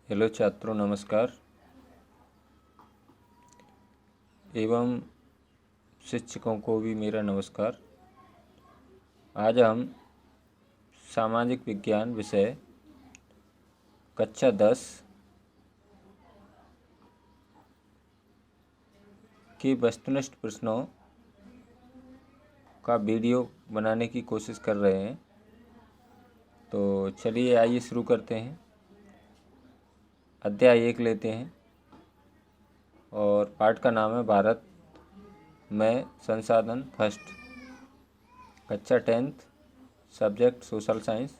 Hello छात्रों, नमस्कार एवं शिक्षकों को भी मेरा नमस्कार। आज हम सामाजिक विज्ञान विषय कक्षा 10 के वस्तुनिष्ठ प्रश्नों का वीडियो बनाने की कोशिश कर रहे हैं। तो चलिए आइए शुरू करते हैं। अध्याय 1 लेते हैं और पाठ का नाम है भारत में संसाधन फर्स्ट, कक्षा 10th, सब्जेक्ट सोशल साइंस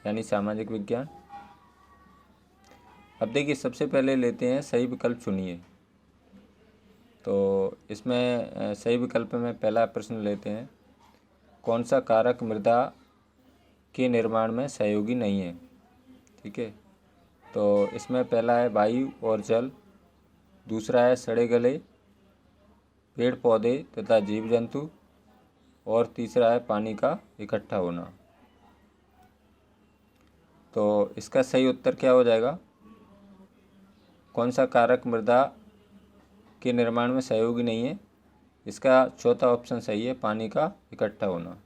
यानी सामाजिक विज्ञान। अब देखिए, सबसे पहले लेते हैं सही विकल्प चुनिए। तो इसमें सही विकल्प में पहला प्रश्न लेते हैं, कौन सा कारक मृदा के निर्माण में सहयोगी नहीं है। ठीक है, तो इसमें पहला है वायु और जल, दूसरा है सड़े गले पेड़ पौधे तथा जीव जंतु, और तीसरा है पानी का इकट्ठा होना। तो इसका सही उत्तर क्या हो जाएगा? कौन सा कारक मृदा के निर्माण में सहयोगी नहीं है? इसका चौथा ऑप्शन सही है, पानी का इकट्ठा होना।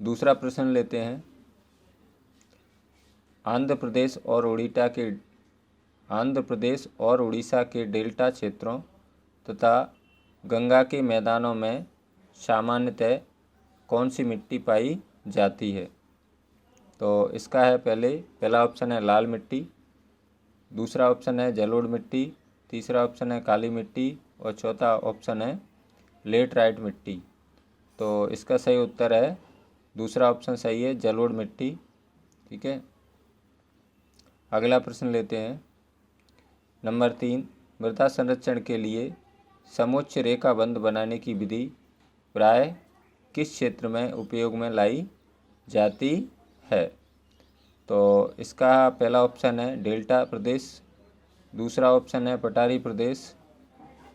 दूसरा प्रश्न लेते हैं, आंध्र प्रदेश और उड़ीसा के डेल्टा क्षेत्रों तथा गंगा के मैदानों में सामान्यतः कौन सी मिट्टी पाई जाती है? तो इसका है पहला ऑप्शन है लाल मिट्टी, दूसरा ऑप्शन है जलोढ़ मिट्टी, तीसरा ऑप्शन है काली मिट्टी और चौथा ऑप्शन है लेटराइट मिट्टी। तो इसका सही उत्तर है दूसरा ऑप्शन सही है, जलोढ़ मिट्टी। ठीक है, अगला प्रश्न लेते हैं, नंबर 3, मृदा संरक्षण के लिए समोच्च रेखाबंध बनाने की विधि प्राय किस क्षेत्र में उपयोग में लाई जाती है? तो इसका पहला ऑप्शन है डेल्टा प्रदेश, दूसरा ऑप्शन है पठारी प्रदेश,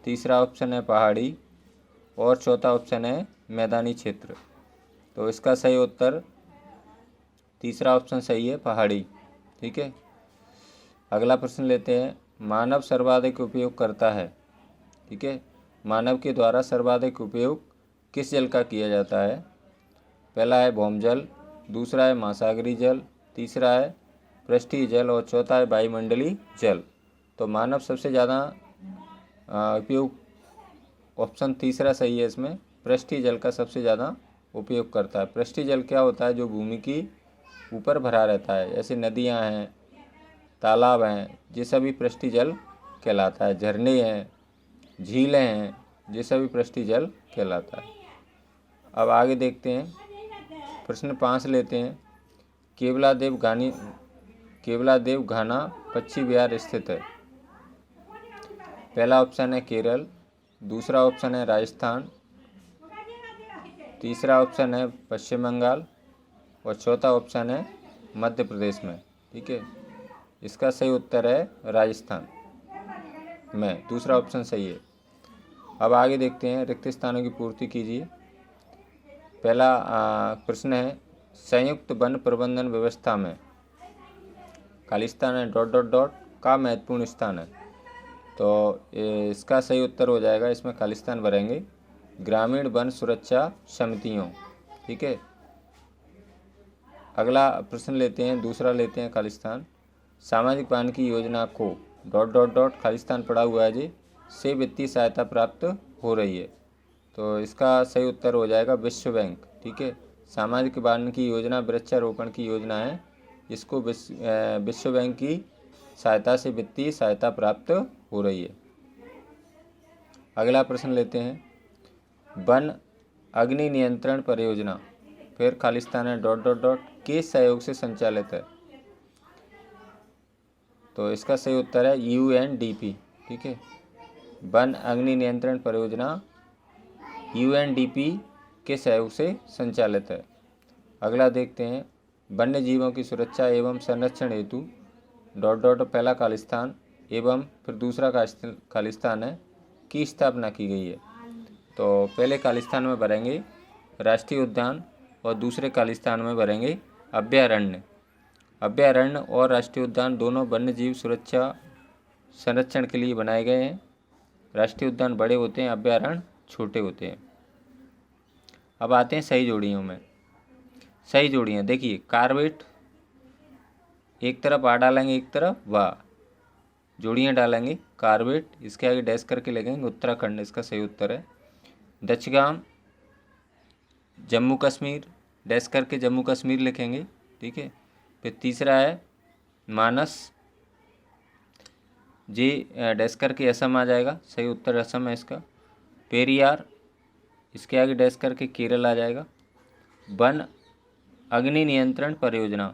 तीसरा ऑप्शन है पहाड़ी और चौथा ऑप्शन है मैदानी क्षेत्र। तो इसका सही उत्तर तीसरा ऑप्शन सही है, पहाड़ी। ठीक है, अगला प्रश्न लेते हैं, मानव सर्वाधिक उपयोग करता है। ठीक है, मानव के द्वारा सर्वाधिक उपयोग किस जल का किया जाता है? पहला है भौमजल, दूसरा है महासागरीय जल, तीसरा है पृष्ठीय जल और चौथा है वायुमंडलीय जल। तो मानव सबसे ज़्यादा उपयोग, ऑप्शन तीसरा सही है इसमें, पृष्ठीय जल का सबसे ज़्यादा उपयोग करता है। पृष्ठीय जल क्या होता है? जो भूमि की ऊपर भरा रहता है, जैसे नदियाँ हैं, तालाब हैं, ये सभी पृष्ठीय जल कहलाता है। झरने हैं, झीलें हैं, ये सभी पृष्ठीय जल कहलाता है। अब आगे देखते हैं, प्रश्न 5 लेते हैं, केवलादेव घाना पश्चिमी बिहार स्थित है। पहला ऑप्शन है केरल, दूसरा ऑप्शन है राजस्थान, तीसरा ऑप्शन है पश्चिम बंगाल और चौथा ऑप्शन है मध्य प्रदेश में। ठीक है, इसका सही उत्तर है राजस्थान में, दूसरा ऑप्शन सही है। अब आगे देखते हैं, रिक्त स्थानों की पूर्ति कीजिए। पहला प्रश्न है, संयुक्त वन प्रबंधन व्यवस्था में खालिस्तान है ... का महत्वपूर्ण स्थान है। तो इसका सही उत्तर हो जाएगा, इसमें खालिस्तान भरेंगे ग्रामीण वन सुरक्षा समितियों। ठीक है, अगला प्रश्न लेते हैं, दूसरा लेते हैं खालिस्तान, सामाजिक वानिकी योजना को ... खालिस्तान पड़ा हुआ है जी, से वित्तीय सहायता प्राप्त हो रही है। तो इसका सही उत्तर हो जाएगा विश्व बैंक। ठीक है, सामाजिक वानिकी योजना वृक्षारोपण की योजना है, इसको विश्व बैंक की सहायता से वित्तीय सहायता प्राप्त हो रही है। अगला प्रश्न लेते हैं, वन अग्नि नियंत्रण परियोजना फिर खालिस्तान है ... के सहयोग से संचालित है। तो इसका सही उत्तर है UNDP। ठीक है, वन अग्नि नियंत्रण परियोजना UNDP के सहयोग से संचालित है। अगला देखते हैं, वन्य जीवों की सुरक्षा एवं संरक्षण हेतु ... पहला खालिस्तान एवं फिर दूसरा खालिस्तान है की स्थापना की गई है। तो पहले खालिस्तान में भरेंगे राष्ट्रीय उद्यान और दूसरे खालिस्तान में भरेंगे अभयारण्य। अभयारण्य और राष्ट्रीय उद्यान दोनों वन्य जीव सुरक्षा संरक्षण के लिए बनाए गए हैं। राष्ट्रीय उद्यान बड़े होते हैं, अभयारण्य छोटे होते हैं। अब आते हैं सही जोड़ियों में। सही जोड़ियाँ देखिए, कार्बेट एक तरफ आ डालेंगे, एक तरफ वाह, जोड़ियाँ डालेंगे। कार्बेट इसके आगे डैश करके लिखेंगे उत्तराखंड, इसका सही उत्तर है। दक्षगाम जम्मू कश्मीर, डैश करके जम्मू कश्मीर लिखेंगे, ठीक है। फिर तीसरा है मानस, जी डैश करके असम आ जाएगा, सही उत्तर असम है इसका। पेरियार, इसके आगे डैश करके केरल आ जाएगा। वन अग्नि नियंत्रण परियोजना,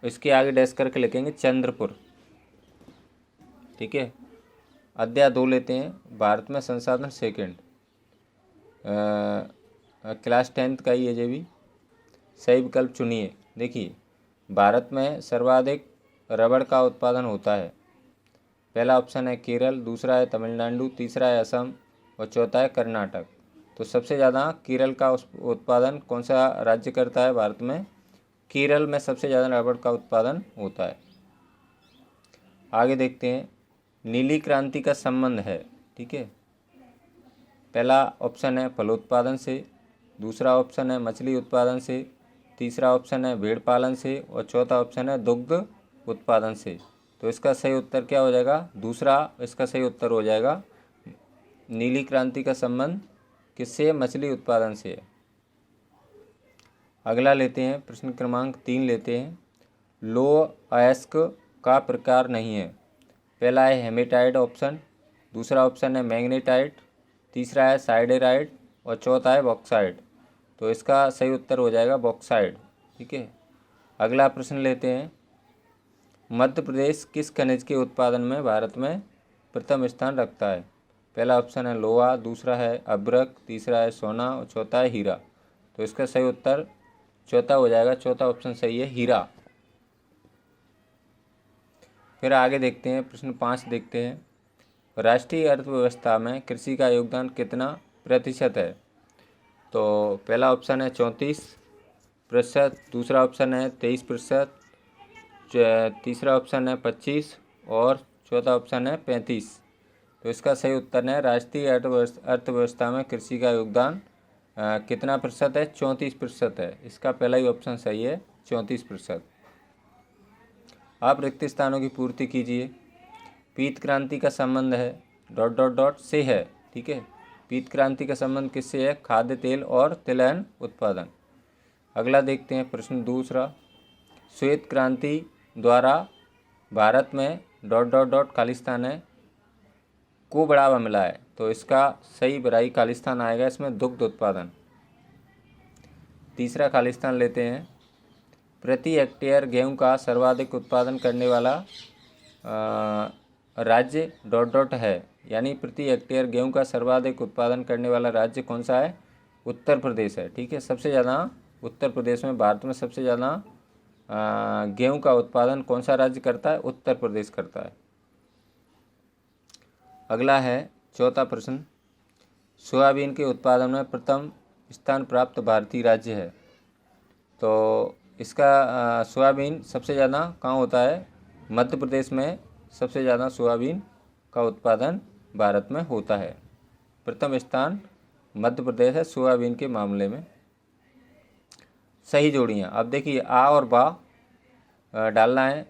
इसके आगे डैश करके लिखेंगे चंद्रपुर, ठीक है। अध्याय 2 लेते हैं, भारत में संसाधन सेकंड, क्लास 10th का ही है ये भी। सही विकल्प चुनिए। देखिए, भारत में सर्वाधिक रबड़ का उत्पादन होता है। पहला ऑप्शन है केरल, दूसरा है तमिलनाडु, तीसरा है असम और चौथा है कर्नाटक। तो सबसे ज़्यादा केरल का उत्पादन कौन सा राज्य करता है भारत में? केरल में सबसे ज़्यादा रबड़ का उत्पादन होता है। आगे देखते हैं, नीली क्रांति का संबंध है, ठीक है। पहला ऑप्शन है फलोत्पादन से, दूसरा ऑप्शन है मछली उत्पादन से, तीसरा ऑप्शन है भेड़ पालन से और चौथा ऑप्शन है दुग्ध उत्पादन से। तो इसका सही उत्तर क्या हो जाएगा? दूसरा इसका सही उत्तर हो जाएगा। नीली क्रांति का संबंध किससे? मछली उत्पादन से। अगला लेते हैं, प्रश्न क्रमांक 3 लेते हैं। लौह अयस्क का प्रकार नहीं है। पहला है हेमेटाइट ऑप्शन, दूसरा ऑप्शन है मैग्नेटाइट, तीसरा है साइडेराइट और चौथा है बॉक्साइट। तो इसका सही उत्तर हो जाएगा बॉक्साइट, ठीक है। अगला प्रश्न लेते हैं, मध्य प्रदेश किस खनिज के उत्पादन में भारत में प्रथम स्थान रखता है? पहला ऑप्शन है लोहा, दूसरा है अभ्रक, तीसरा है सोना और चौथा है हीरा। तो इसका सही उत्तर चौथा हो जाएगा, चौथा ऑप्शन सही है हीरा। फिर आगे देखते हैं, प्रश्न 5 देखते हैं, राष्ट्रीय अर्थव्यवस्था में कृषि का योगदान कितना प्रतिशत है? तो पहला ऑप्शन है 34%, दूसरा ऑप्शन है 23%, तीसरा ऑप्शन है 25 और चौथा ऑप्शन है 35। तो इसका सही उत्तर है राष्ट्रीय अर्थव्यवस्था में कृषि का योगदान कितना प्रतिशत है? 34% है। इसका पहला ही ऑप्शन सही है, 34%। आप रिक्त स्थानों की पूर्ति कीजिए। पीत क्रांति का संबंध है ... से है, ठीक है। पीत क्रांति का संबंध किससे है? खाद्य तेल और तिलहन उत्पादन। अगला देखते हैं, प्रश्न दूसरा, श्वेत क्रांति द्वारा भारत में ... खालिस्तान है को बढ़ावा मिला है। तो इसका सही बराई खालिस्तान आएगा, इसमें दुग्ध उत्पादन। तीसरा खालिस्तान लेते हैं, प्रति हेक्टेयर गेहूं का सर्वाधिक उत्पादन करने वाला राज्य ... है, यानी प्रति हेक्टेयर गेहूं का सर्वाधिक उत्पादन करने वाला राज्य कौन सा है? उत्तर प्रदेश है, ठीक है। सबसे ज़्यादा उत्तर प्रदेश में, भारत में सबसे ज़्यादा गेहूं का उत्पादन कौन सा राज्य करता है? उत्तर प्रदेश करता है। अगला है चौथा प्रश्न, सोयाबीन के उत्पादन में प्रथम स्थान प्राप्त भारतीय राज्य है। तो इसका सोयाबीन सबसे ज़्यादा कहाँ होता है? मध्य प्रदेश में सबसे ज़्यादा सोयाबीन का उत्पादन भारत में होता है। प्रथम स्थान मध्य प्रदेश है सोयाबीन के मामले में। सही जोड़ियाँ, अब देखिए आ और बा डालना है।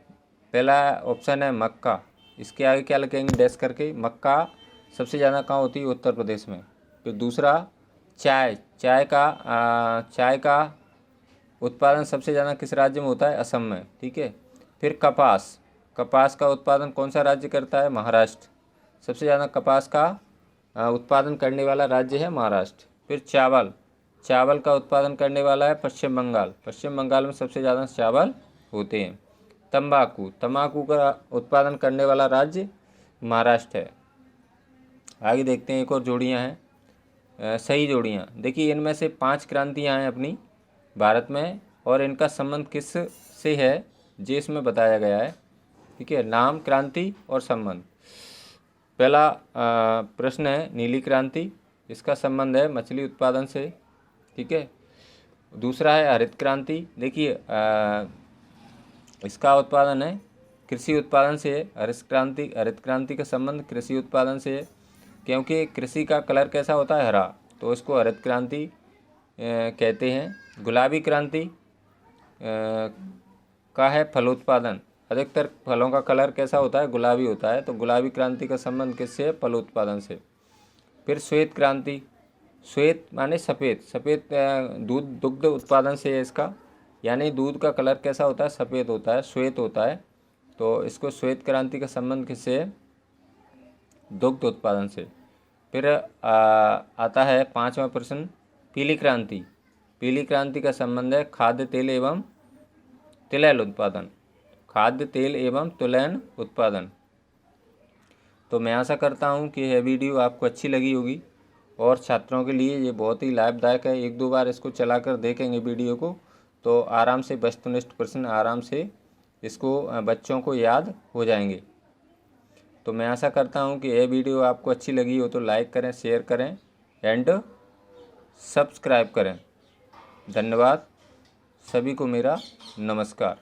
पहला ऑप्शन है मक्का, इसके आगे क्या लिखेंगे? डैश करके। मक्का सबसे ज़्यादा कहाँ होती है? उत्तर प्रदेश में। फिर दूसरा चाय, चाय का उत्पादन सबसे ज़्यादा किस राज्य में होता है? असम में, ठीक है। फिर कपास, कपास का उत्पादन कौन सा राज्य करता है? महाराष्ट्र। सबसे ज़्यादा कपास का उत्पादन करने वाला राज्य है महाराष्ट्र। फिर चावल, चावल का उत्पादन करने वाला है पश्चिम बंगाल। पश्चिम बंगाल में सबसे ज़्यादा चावल होते हैं। तंबाकू, तंबाकू का उत्पादन करने वाला राज्य महाराष्ट्र है। आगे देखते हैं, एक और जोड़ियाँ हैं, सही जोड़ियाँ। देखिए, इनमें से 5 क्रांतियाँ हैं अपनी भारत में और इनका संबंध किस से है जे इसमें बताया गया है, ठीक है। नाम, क्रांति और संबंध। पहला प्रश्न है नीली क्रांति, इसका संबंध है मछली उत्पादन से, ठीक है। दूसरा है हरित क्रांति। देखिए इसका उत्पादन है कृषि उत्पादन से है। हरित क्रांति का संबंध कृषि उत्पादन से है, क्योंकि कृषि का कलर कैसा होता है, हरा, तो इसको हरित क्रांति कहते हैं। गुलाबी क्रांति का है फलोत्पादन। अधिकतर फलों का कलर कैसा होता है, गुलाबी होता है, तो गुलाबी क्रांति का संबंध किससे है, फलोत्पादन से। फिर श्वेत क्रांति, श्वेत माने सफ़ेद, सफ़ेद दुग्ध उत्पादन से है इसका, यानी दूध का कलर कैसा होता है, सफ़ेद होता है, श्वेत होता है, तो इसको श्वेत क्रांति का संबंध किससे है, दुग्ध उत्पादन से। फिर आता है 5वां प्रश्न, पीली क्रांति। पीली क्रांति का संबंध है खाद्य तेल एवं तिलैल उत्पादन, खाद्य तेल एवं तिलैल उत्पादन। तो मैं आशा करता हूं कि यह वीडियो आपको अच्छी लगी होगी और छात्रों के लिए ये बहुत ही लाभदायक है। 1-2 बार इसको चलाकर देखेंगे वीडियो को, तो आराम से वस्तुनिष्ठ प्रश्न आराम से इसको बच्चों को याद हो जाएंगे। तो मैं आशा करता हूं कि यह वीडियो आपको अच्छी लगी हो तो लाइक करें, शेयर करें एंड सब्सक्राइब करें। धन्यवाद, सभी को मेरा नमस्कार।